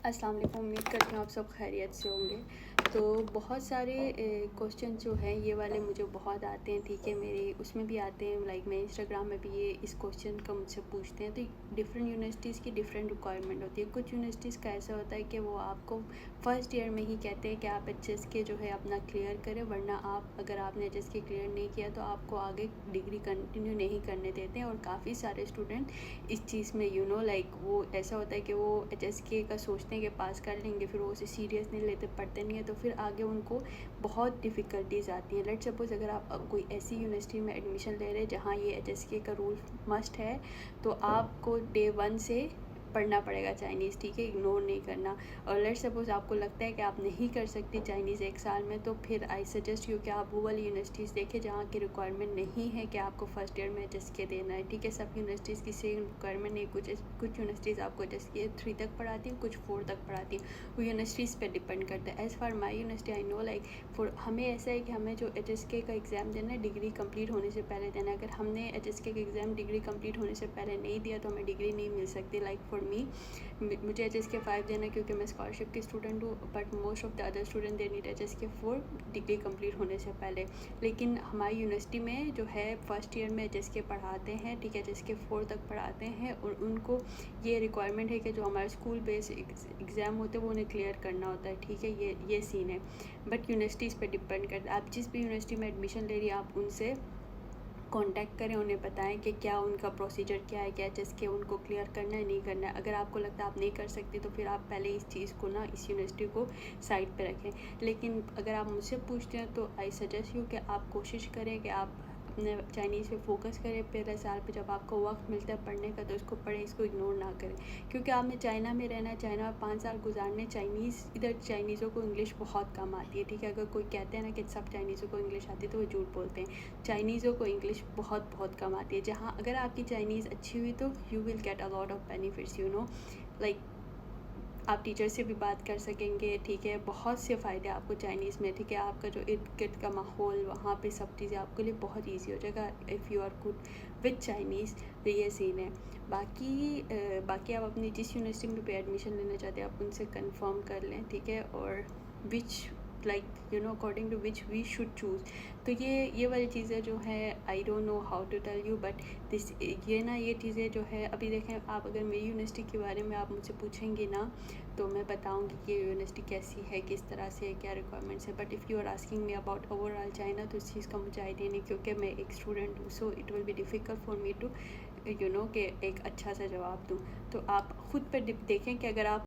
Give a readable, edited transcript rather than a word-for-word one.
अस्सलाम वालेकुम। उम्मीद करती हूँ आप सब खैरियत से होंगे। तो बहुत सारे क्वेश्चन जो हैं ये वाले मुझे बहुत आते हैं, ठीक है। मेरे उसमें भी आते हैं, लाइक मैं इंस्टाग्राम में भी ये इस क्वेश्चन का मुझसे पूछते हैं। तो डिफरेंट यूनिवर्सिटीज़ की डिफरेंट रिक्वायरमेंट होती है। कुछ यूनिवर्सिटीज़ का ऐसा होता है कि वो आपको फर्स्ट ईयर में ही कहते हैं कि आप HSK जो है अपना क्लियर करें, वरना आप अगर आपने HSK क्लियर नहीं किया तो आपको आगे डिग्री कंटिन्यू नहीं करने देते हैं। और काफ़ी सारे स्टूडेंट इस चीज़ में लाइक वो ऐसा होता है कि वो HSK का सोचते हैं कि पास कर लेंगे, फिर वो उसे सीरियस नहीं लेते, पढ़ते नहीं है, तो फिर आगे उनको बहुत डिफ़िकल्टीज़ आती हैं। लेट सपोज़ अगर आप कोई ऐसी यूनिवर्सिटी में एडमिशन ले रहे हैं जहाँ ये HSK का रूल मस्ट है, तो आपको डे 1 से पढ़ना पड़ेगा चाइनीज़, ठीक है, इग्नोर नहीं करना। और लेट सपोज़ आपको लगता है कि आप नहीं कर सकती चाइनीज़ एक साल में, तो फिर आई सजेस्ट यू कि आप वो वाली यूनिवर्सिटीज़ देखें जहाँ की रिक्वायरमेंट नहीं है कि आपको फर्स्ट ईयर में HSK देना है, ठीक है। सब यूनिवर्सिटीज़ की सेम रिक्वायरमेंट नहीं, कुछ यूनिवर्सिटीज़ आपको HSK 3 तक पढ़ाती हैं, कुछ 4 तक पढ़ाती हैं। वो यूनिवर्सिटीज़ पे डिपेंड करता है। As far my university I know, like for हमें ऐसा है कि हमें जो HSK का एग्ज़ाम देना है डिग्री कंप्लीट होने से पहले देना है। अगर हमने HSK का एग्ज़ाम डिग्री कंप्लीट होने से पहले नहीं दिया तो हमें डिग्री नहीं मिल सकती। लाइक फॉर मी, मुझे HSK 5 देना है क्योंकि मैं स्कॉलरशिप की स्टूडेंट हूँ, but most of the other student they need HSK 4 degree complete होने से पहले। लेकिन हमारी यूनिवर्सिटी में जो है फर्स्ट ईयर में HSK पढ़ाते हैं, ठीक है, HSK 4 तक पढ़ाते हैं, और उनको ये रिक्वायरमेंट है कि जो हमारे स्कूल बेस्ड एग्ज़ाम होते हैं वो उन्हें क्लियर करना होता है, ठीक है। ये सीन है, बट यूनिवर्सिटीज़ पे डिपेंड करता है। आप जिस भी यूनिवर्सिटी में एडमिशन ले रही हैं आप उनसे कांटेक्ट करें, उन्हें बताएं कि क्या उनका प्रोसीजर क्या है, क्या HSK उनको क्लियर करना है नहीं करना है। अगर आपको लगता है आप नहीं कर सकती तो फिर आप पहले इस चीज़ को इस यूनिवर्सिटी को साइड पे रखें। लेकिन अगर आप मुझसे पूछते हैं तो आई सजेस्ट यू कि आप कोशिश करें कि आप अपने चाइनीज़ पे फोकस करें। पहले साल पे जब आपको वक्त मिलता है पढ़ने का तो इसको पढ़ें, इसको इग्नोर ना करें, क्योंकि आपने चाइना में रहना है, चाइना में 5 साल गुजारने। इधर चाइनीज़ों को इंग्लिश बहुत कम आती है, ठीक है। अगर कोई कहते हैं ना कि सब चाइनीज़ों को इंग्लिश आती है तो वो झूठ बोलते हैं। चाइनीज़ों को इंग्लिश बहुत कम आती है। जहाँ अगर आपकी चाइनीज़ अच्छी हुई तो you will get a lot of benefits, like आप टीचर से भी बात कर सकेंगे, ठीक है। बहुत से फ़ायदे आपको चाइनीज़ में, ठीक है। आपका जो इर्द गिर्द का माहौल, वहाँ पे सब चीज़ें आपके लिए बहुत ईजी हो जाएगा if you are good with Chinese. तो ये सीन है। बाकी आप अपनी जिस यूनिवर्सिटी में भी एडमिशन लेना चाहते हैं आप उनसे कंफर्म कर लें, ठीक है। और which according to which we should choose. तो ये वाली चीज़ें जो है I don't know how to tell you, but ये चीज़ें जो है अभी देखें, आप अगर मेरी यूनिवर्सिटी के बारे में आप मुझसे पूछेंगी ना तो मैं बताऊंगी कि ये यूनिवर्सिटी कैसी है, किस तरह से, क्या रिक्वायरमेंट्स है। But if you are asking me about overall China तो इस चीज़ का मुझे आइडिया नहीं, क्योंकि मैं एक स्टूडेंट हूँ। So it will be difficult for me to कि एक अच्छा सा जवाब दूँ। तो आप ख़ुद पर देखें कि अगर आप